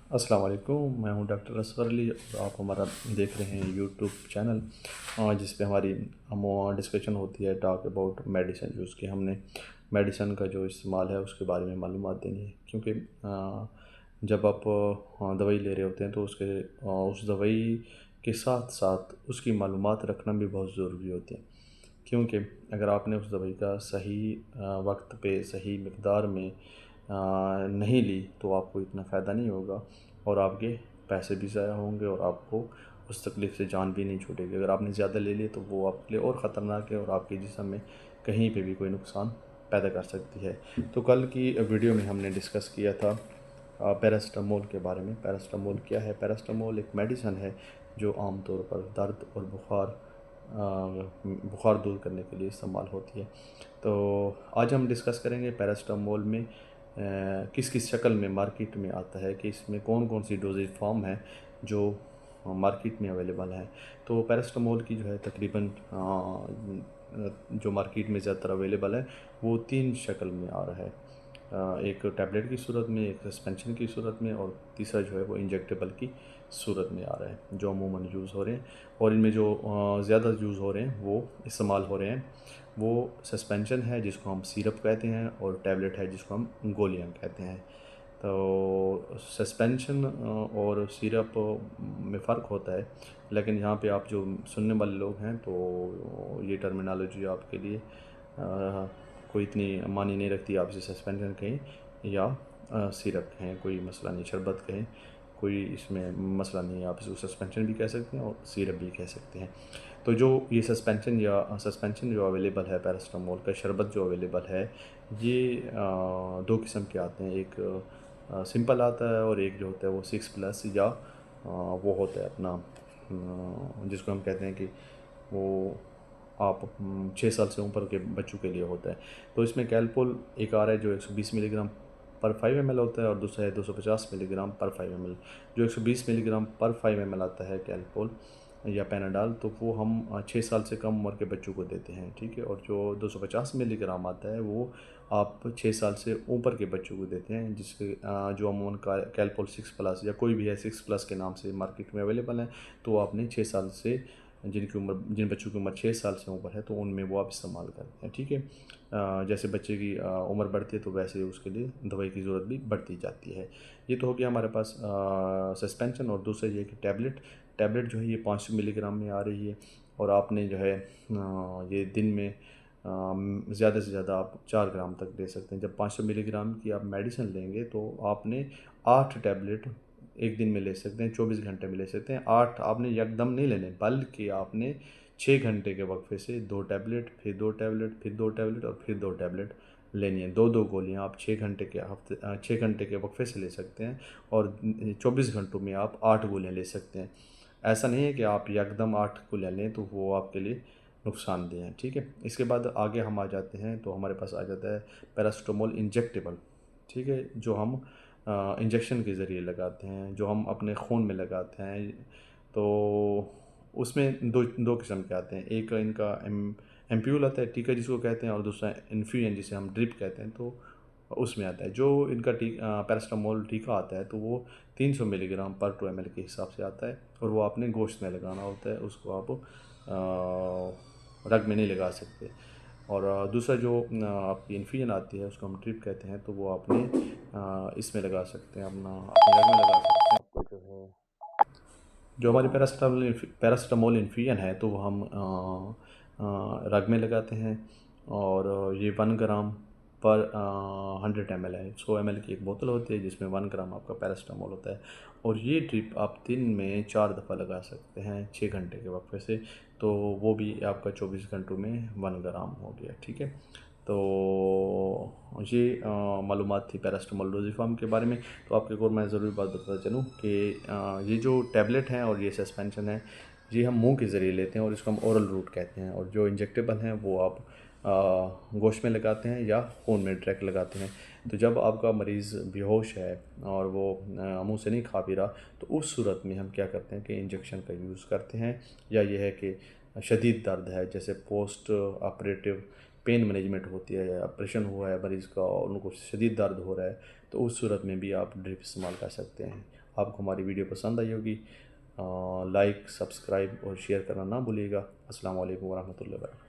अस्सलाम वालेकुम, मैं हूं डॉक्टर असगर अली और आप हमारा देख रहे हैं यूट्यूब चैनल जिस पे हमारी डिस्कशन होती है टॉक अबाउट मेडिसिन। जो उसकी हमने मेडिसिन का जो इस्तेमाल है उसके बारे में मालूमात देनी है, क्योंकि जब आप दवाई ले रहे होते हैं तो उस दवाई के साथ साथ उसकी मालूमात रखना भी बहुत ज़रूरी होती है। क्योंकि अगर आपने उस दवाई का सही वक्त पे सही मकदार में नहीं ली तो आपको इतना फ़ायदा नहीं होगा और आपके पैसे भी ज़ाया होंगे और आपको उस तकलीफ़ से जान भी नहीं छूटेगी। अगर आपने ज़्यादा ले ली तो वो आपके लिए और ख़तरनाक है और आपके जिस्म में कहीं पे भी कोई नुकसान पैदा कर सकती है। तो कल की वीडियो में हमने डिस्कस किया था पैरासिटामोल के बारे में। पैरासिटामोल क्या है? पैरासिटामोल एक मेडिसिन है जो आम तौर पर दर्द और बुखार दूर करने के लिए इस्तेमाल होती है। तो आज हम डिस्कस करेंगे पैरासिटामोल में किस किस शक्ल में मार्केट में आता है, कि इसमें कौन कौन सी डोजेज फॉर्म है जो मार्केट में अवेलेबल है। तो पैरासिटामोल की जो है तकरीबन जो मार्केट में ज़्यादातर अवेलेबल है वो 3 शक्ल में आ रहा है। एक टैबलेट की सूरत में, एक सस्पेंशन की सूरत में और तीसरा जो है वो इंजेक्टेबल की सूरत में आ रहा है जो अमूमन यूज़ हो रहे हैं। और इनमें जो ज़्यादा यूज़ हो रहे हैं वो इस्तेमाल हो रहे हैं वो सस्पेंशन है जिसको हम सिरप कहते हैं और टैबलेट है जिसको हम गोलियां कहते हैं। तो सस्पेंशन और सिरप में फ़र्क होता है, लेकिन यहाँ पे आप जो सुनने वाले लोग हैं तो ये टर्मिनोलॉजी आपके लिए कोई इतनी मानी नहीं रखती। आप इसे सस्पेंशन कहें या सिरप कहें, कोई मसला नहीं। शरबत कहें, कोई इसमें मसला नहीं है। आप इसको सस्पेंशन भी कह सकते हैं और सिरप भी कह सकते हैं। तो जो ये सस्पेंशन जो अवेलेबल है पैरासिटामोल का शरबत जो अवेलेबल है, ये 2 किस्म के आते हैं। एक सिंपल आता है और एक जो होता है वो 6+ या वो होता है अपना जिसको हम कहते हैं कि वो आप 6 साल से ऊपर के बच्चों के लिए होता है। तो इसमें कैलपोल एक आ रहा है जो 120 मिलीग्राम पर 5 ml होता है और दूसरा है 250 मिलीग्राम पर 5 ml। जो 120 मिलीग्राम पर 5 ml आता है कैलपोल या पैनाडाल, तो वो हम 6 साल से कम उम्र के बच्चों को देते हैं, ठीक है। और जो 250 मिलीग्राम आता है वो आप 6 साल से ऊपर के बच्चों को देते हैं, जिसके जो अमूमन कैलपोल 6+ या कोई भी है 6+ के नाम से मार्केट में अवेलेबल है। तो आपने 6 साल से जिन बच्चों की उम्र 6 साल से ऊपर है तो उनमें वो आप इस्तेमाल करते हैं, ठीक है। जैसे बच्चे की उम्र बढ़ती है तो वैसे उसके लिए दवाई की ज़रूरत भी बढ़ती जाती है। ये तो हो गया हमारे पास सस्पेंशन। और दूसरा ये कि टैबलेट जो है ये 500 मिलीग्राम में आ रही है और आपने जो है ये दिन में ज़्यादा से ज़्यादा आप 4 ग्राम तक ले सकते हैं। जब 500 मिलीग्राम की आप मेडिसिन लेंगे तो आपने 8 टैबलेट एक दिन में ले सकते हैं, 24 घंटे में ले सकते हैं। 8 आपने यकदम नहीं लेने, बल्कि आपने 6 घंटे के वक्फे से 2 टैबलेट, फिर 2 टैबलेट, फिर 2 टैबलेट और फिर 2 टैबलेट लेनी है। 2-2 गोलियाँ आप 6 घंटे के वक्फे से ले सकते हैं और 24 घंटों में आप 8 गोलियाँ ले सकते हैं। ऐसा नहीं है कि आप यकदम 8 गोलियाँ लें तो वो आपके लिए नुकसानदेह है, ठीक है। इसके बाद आगे हम आ जाते हैं तो हमारे पास आ जाता है पैरासिटामोल इंजेक्टेबल, ठीक है, जो हम इंजेक्शन के ज़रिए लगाते हैं, जो हम अपने खून में लगाते हैं। तो उसमें दो दो किस्म के आते हैं। एक इनका एम्प्यूल आता है, टीका जिसको कहते हैं, और दूसरा इन्फ्यूजन जिसे हम ड्रिप कहते हैं। तो उसमें आता है जो इनका पैरासिटामोल टीका आता है तो वो 300 मिलीग्राम पर 2 ml के हिसाब से आता है और वो आपने गोश्त में लगाना होता है। उसको आप रग में नहीं लगा सकते। और दूसरा जो आपकी इन्फ्यूजन आती है उसको हम ड्रिप कहते हैं, तो वो आपने इसमें लगा सकते हैं, अपने रग में लगा सकते हैं। आपको जो है जो हमारी पैरासिटामोल इन्फ्यूजन है तो वो हम रग में लगाते हैं। और ये 1 ग्राम पर 100 ml है। 100 ml की एक बोतल होती है जिसमें 1 ग्राम आपका पैरासिटामोल होता है। और ये ड्रिप आप दिन में 4 दफ़ा लगा सकते हैं 6 घंटे के वक्फे से। तो वो भी आपका 24 घंटों में 1 ग्राम हो गया, ठीक है। तो ये मालूमात थी पैरासिटामोल डोज़िफ़ार्म के बारे में। तो आपको एक और मैं ज़रूरी बात बताता चलूँ कि ये जो टैबलेट हैं और ये सस्पेंशन है, ये हम मुंह के ज़रिए लेते हैं और इसको हम ओरल रूट कहते हैं। और जो इंजेक्टेबल हैं वो आप गोश्त में लगाते हैं या खून में डायरेक्ट लगाते हैं। तो जब आपका मरीज़ बेहोश है और वो मुंह से नहीं खा पी रहा, तो उस सूरत में हम क्या करते हैं कि इंजेक्शन का यूज़ करते हैं। या ये है कि शदीद दर्द है, जैसे पोस्ट ऑपरेटिव पेन मैनेजमेंट होती है, या ऑपरेशन हुआ है मरीज़ का और उनको शदीद दर्द हो रहा है, तो उस सूरत में भी आप ड्रिप इस्तेमाल कर सकते हैं। आपको हमारी वीडियो पसंद आई होगी, लाइक, सब्सक्राइब और शेयर करना ना भूलिएगा। अस्सलाम वालेकुम वरहमतुल्लाहि वबरकातुहू।